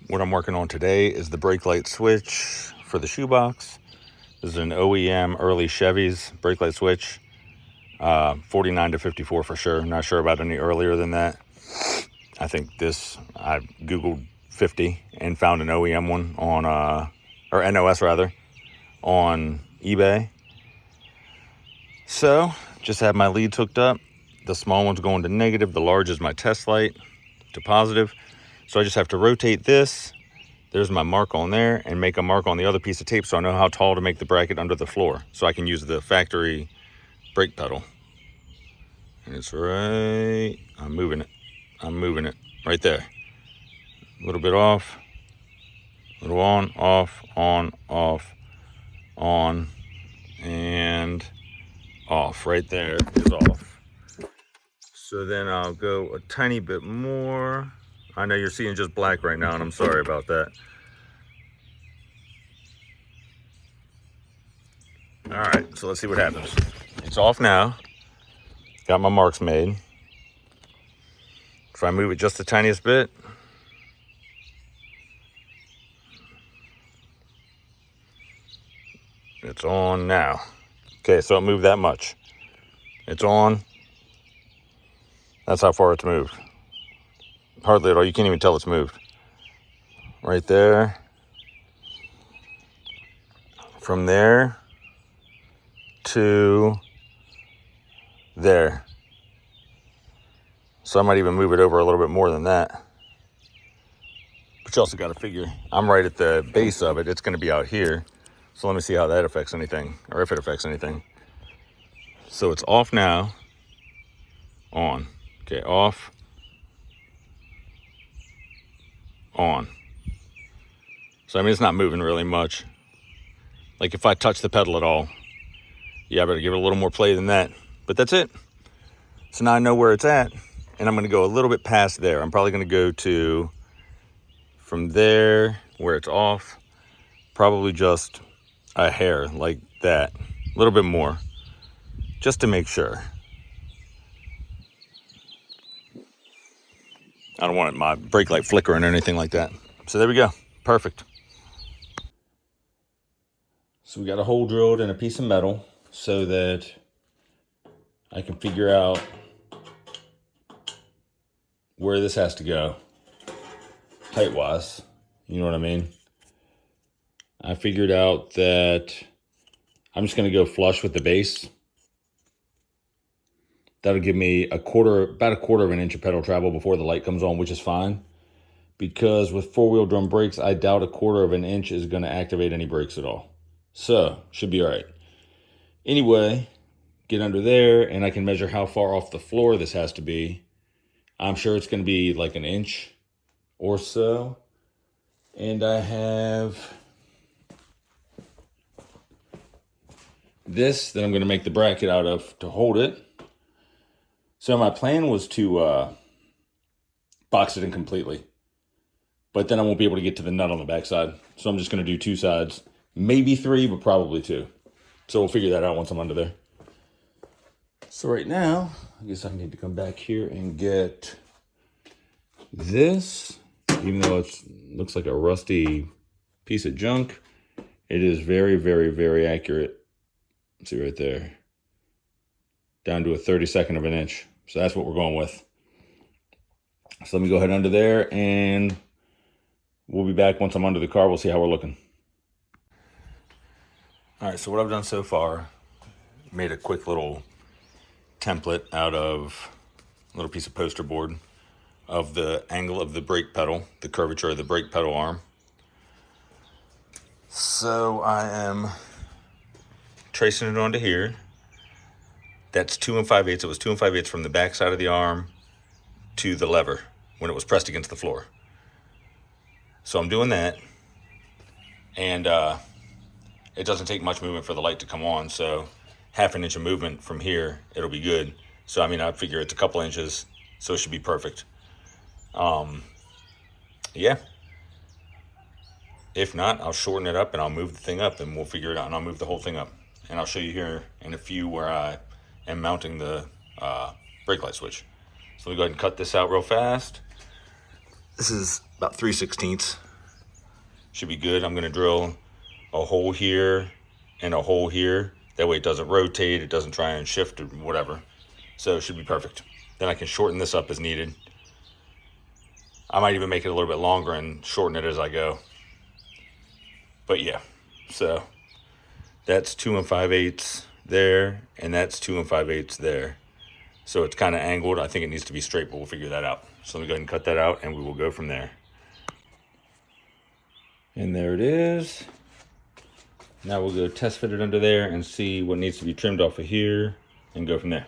What I'm working on today is the brake light switch for the shoebox. This is an OEM early Chevy's brake light switch. 49 to 54 for sure. Not sure about any earlier than that. I think this, I Googled 50 and found an OEM one on, or NOS rather, on eBay. So, just have my leads hooked up. The small one's going to negative. The large is my test light to positive. So I just have to rotate this. There's my mark on there, and make a mark on the other piece of tape so I know how tall to make the bracket under the floor. So I can use the factory brake pedal. And it's right, I'm moving it right there. A little bit off, a little on, off, on, and off. Right there is off. So then I'll go a tiny bit more. I know you're seeing just black right now, and I'm sorry about that. All right, so let's see what happens. It's off now. Got my marks made. If I move it just the tiniest bit, it's on now. Okay, so it moved that much. It's on. That's how far it's moved. Hardly at all. You can't even tell it's moved. Right there. From there to there. So I might even move it over a little bit more than that. But you also got to figure, I'm right at the base of it. It's going to be out here. So let me see how that affects anything, or if it affects anything. So it's off now, on. Okay, off, on. So I mean, it's not moving really much. Like if I touch the pedal at all, yeah, I better give it a little more play than that. But that's it. So now I know where it's at, and I'm going to go a little bit past there. I'm probably going to go to, from there, where it's off, probably just a hair like that. A little bit more, just to make sure. I don't want my brake light flickering or anything like that. So there we go. Perfect. So we got a hole drilled in a piece of metal so that I can figure out where this has to go height-wise. You know what I mean? I figured out that I'm just going to go flush with the base. That'll give me about a quarter of an inch of pedal travel before the light comes on, which is fine. Because with four-wheel drum brakes, I doubt a quarter of an inch is going to activate any brakes at all. So, should be all right. Anyway, get under there, and I can measure how far off the floor this has to be. I'm sure it's going to be like an inch or so. And I have this that I'm going to make the bracket out of to hold it. So my plan was to box it in completely. But then I won't be able to get to the nut on the backside. So I'm just going to do two sides. Maybe three, but probably two. So we'll figure that out once I'm under there. So right now, I guess I need to come back here and get this. Even though it looks like a rusty piece of junk, it is very, very, very accurate. See right there. Down to a 32nd of an inch. So that's what we're going with. So let me go ahead under there, and we'll be back once I'm under the car. We'll see how we're looking. All right, so what I've done so far, made a quick little template out of a little piece of poster board of the angle of the brake pedal, the curvature of the brake pedal arm. So I am tracing it onto here. That's 2 5/8. It was 2 5/8 from the back side of the arm to the lever when it was pressed against the floor. So I'm doing that, and it doesn't take much movement for the light to come on, so half an inch of movement from here, it'll be good. So I mean, I figure it's a couple inches, so it should be perfect. Yeah. If not, I'll shorten it up and I'll move the thing up, and we'll figure it out, and I'll move the whole thing up. And I'll show you here in a few where I am mounting the brake light switch. So let me go ahead and cut this out real fast. This is about 3/16 Should be good. I'm gonna drill a hole here and a hole here. That way it doesn't rotate, it doesn't try and shift or whatever. So it should be perfect. Then I can shorten this up as needed. I might even make it a little bit longer and shorten it as I go. But yeah, so that's 2 5/8 there, and that's 2 5/8 there. So it's kind of angled. I think it needs to be straight, but we'll figure that out. So let me go ahead and cut that out, and we will go from there. And there it is. Now we'll go test fit it under there and see what needs to be trimmed off of here and go from there.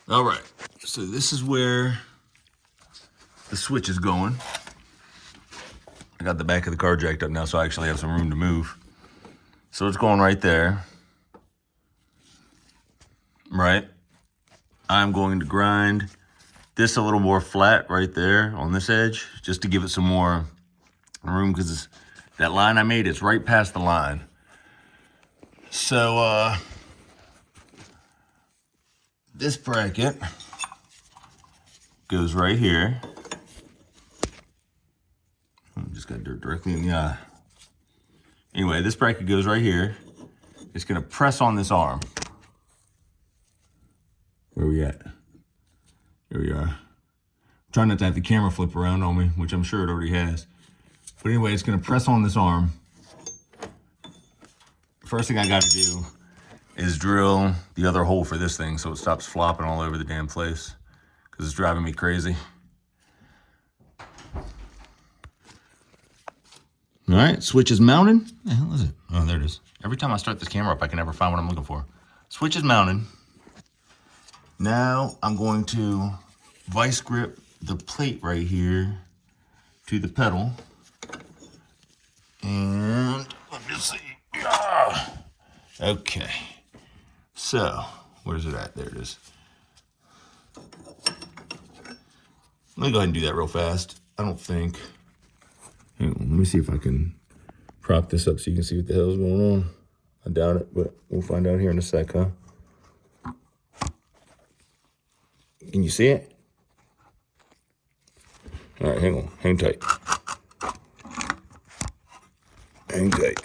All right, so this is where the switch is going. I got the back of the car jacked up now, so I actually have some room to move. So it's going right there. Right. I'm going to grind this a little more flat right there on this edge, just to give it some more room, because that line I made, it's right past the line. So this bracket goes right here. Just got dirt directly in the eye. Anyway, this bracket goes right here. It's gonna press on this arm. Where we at? Here we are. I'm trying not to have the camera flip around on me, which I'm sure it already has. But anyway, it's gonna press on this arm. First thing I gotta do is drill the other hole for this thing so it stops flopping all over the damn place, because it's driving me crazy. All right, switch is mounted. What the hell is it? Oh, there it is. Every time I start this camera up, I can never find what I'm looking for. Switch is mounted. Now I'm going to vice grip the plate right here to the pedal. And let me see. Okay. So, where's it at? There it is. Let me go ahead and do that real fast. I don't think. Hang on, let me see if I can prop this up so you can see what the hell's going on. I doubt it, but we'll find out here in a sec, huh? Can you see it? All right, hang on. Hang tight. Hang tight.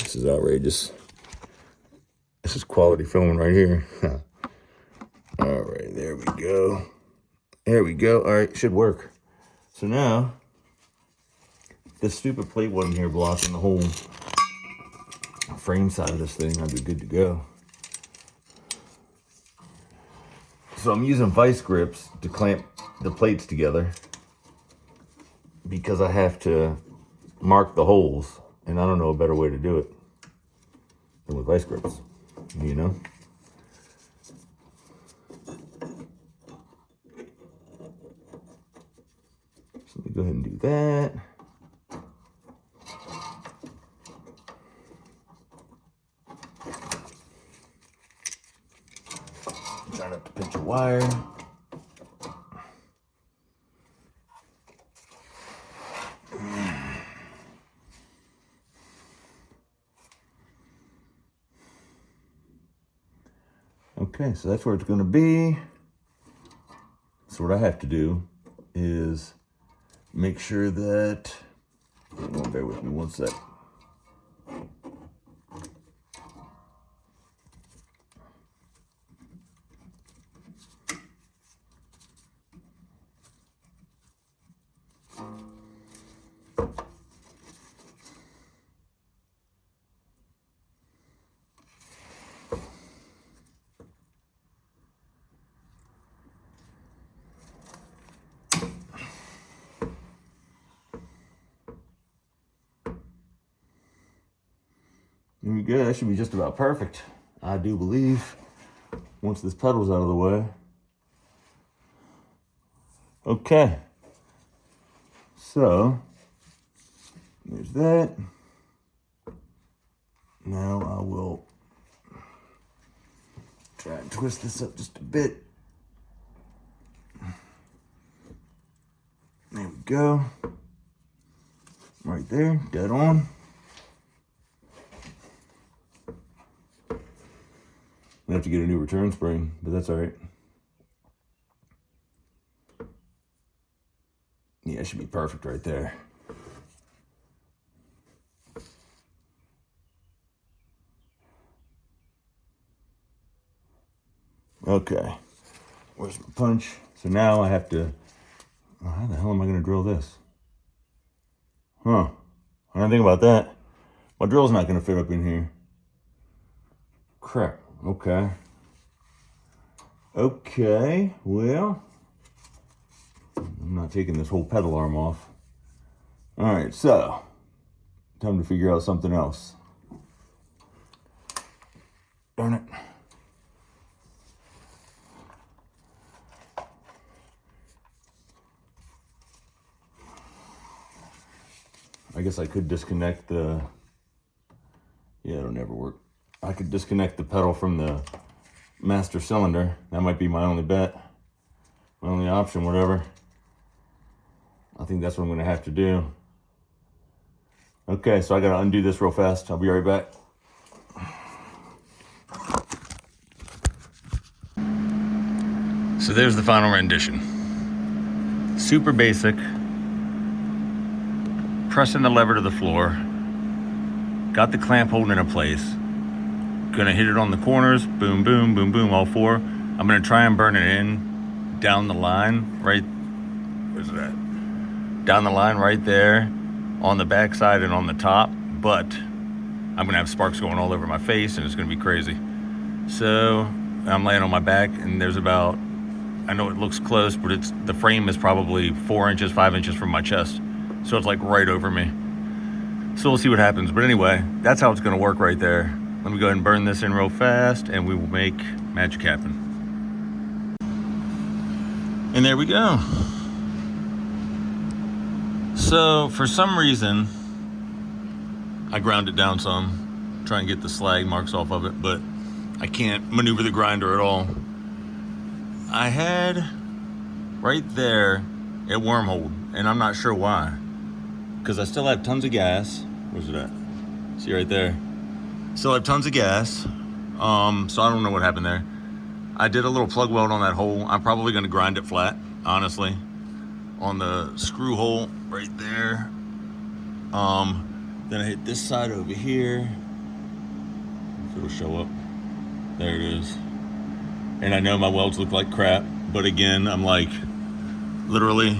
This is outrageous. This is quality filming right here. All right, there we go. There we go. All right, should work. So now, this stupid plate wasn't here blocking the whole frame side of this thing. I'd be good to go. So I'm using vice grips to clamp the plates together because I have to mark the holes, and I don't know a better way to do it than with vice grips, you know? So let me go ahead and do that. Try not to pinch a wire. Okay, so that's where it's going to be. So what I have to do is make sure that, bear with me one sec. There we go. That should be just about perfect, I do believe, once this pedal's out of the way. Okay. So, there's that. Now I will try and twist this up just a bit. There we go. Right there, dead on. We have to get a new return spring, but that's all right. that should be perfect right there. Okay, where's my punch? So now I have to, oh, how the hell am I gonna drill this? Huh, I didn't think about that. My drill's not gonna fit up in here. Crap, okay. Okay, well, I'm not taking this whole pedal arm off. All right, so, time to figure out something else. Darn it. I guess I could disconnect the, yeah, it'll never work. I could disconnect the pedal from the master cylinder. That might be my only bet, my only option, whatever. I think that's what I'm gonna have to do. Okay, so I gotta undo this real fast. I'll be right back. So there's the final rendition. Super basic. Pressing the lever to the floor. Got the clamp holding it in place. Gonna hit it on the corners. Boom, boom, boom, boom, all four. I'm gonna try and burn it in down the line, right, where's it at? Down the line right there on the back side and on the top, but I'm gonna have sparks going all over my face and it's gonna be crazy. So I'm laying on my back and there's about, I know it looks close, but it's, the frame is probably 4 inches, 5 inches from my chest. So it's like right over me. So we'll see what happens. But anyway, that's how it's gonna work right there. Let me go ahead and burn this in real fast and we will make magic happen. And there we go. So for some reason, I ground it down some, try and get the slag marks off of it, but I can't maneuver the grinder at all. I had right there a wormhole, and I'm not sure why. Because I still have tons of gas. Where's it at? See right there. Still have tons of gas. So I don't know what happened there. I did a little plug weld on that hole. I'm probably gonna grind it flat, honestly. On the screw hole right there. Then I hit this side over here. If it'll show up. There it is. And I know my welds look like crap, but again, I'm like, literally,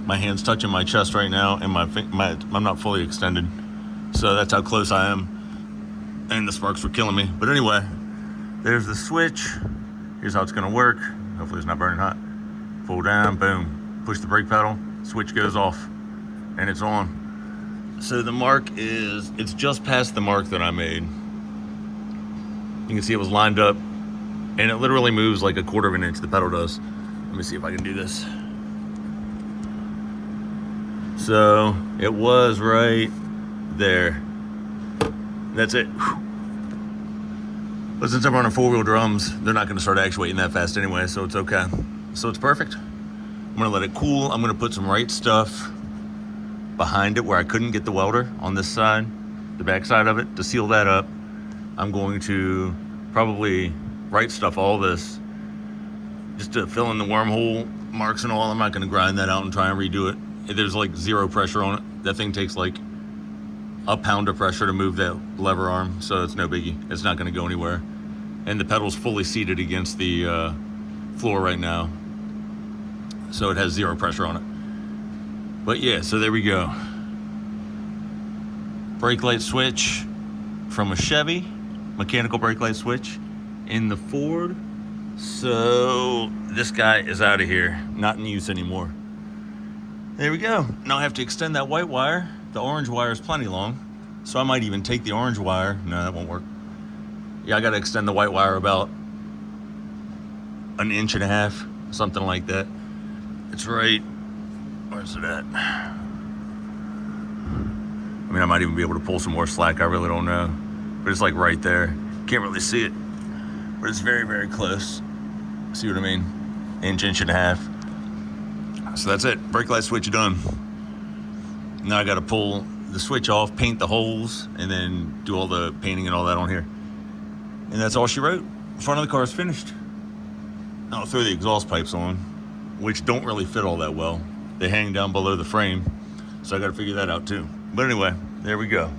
my hand's touching my chest right now, and I'm not fully extended. So that's how close I am. And the sparks were killing me. But anyway, there's the switch. Here's how it's gonna work. Hopefully it's not burning hot. Pull down, boom. Push the brake pedal, switch goes off, and it's on. So the mark is, it's just past the mark that I made. You can see it was lined up, and it literally moves like 1/4 of an inch, the pedal does. Let me see if I can do this. So it was right there. That's it. But since I'm running 4-wheel drums, they're not gonna start actuating that fast anyway, so it's okay. So it's perfect. I'm gonna let it cool. I'm gonna put some right stuff behind it where I couldn't get the welder on this side, the back side of it, to seal that up. I'm going to probably right stuff all this just to fill in the wormhole marks and all. I'm not gonna grind that out and try and redo it. There's like 0 pressure on it. That thing takes like a pound of pressure to move that lever arm, so it's no biggie. It's not gonna go anywhere. And the pedal's fully seated against the floor right now, so it has 0 pressure on it. But yeah, so there we go. Brake light switch from a Chevy, mechanical brake light switch in the Ford. So this guy is out of here, not in use anymore. There we go. Now I have to extend that white wire. The orange wire is plenty long, so I might even take the orange wire. No, that won't work. Yeah, I gotta extend the white wire about 1.5 inches, something like that. It's right, where's it at? I mean, I might even be able to pull some more slack, I really don't know. But it's like right there. Can't really see it, but it's very, very close. See what I mean? 1.5 inches. So that's it, brake light switch done. Now I gotta pull the switch off, paint the holes, and then do all the painting and all that on here. And that's all she wrote. The front of the car is finished. I'll throw the exhaust pipes on, which don't really fit all that well. they hang down below the frame. So I got to figure that out too. But anyway, there we go.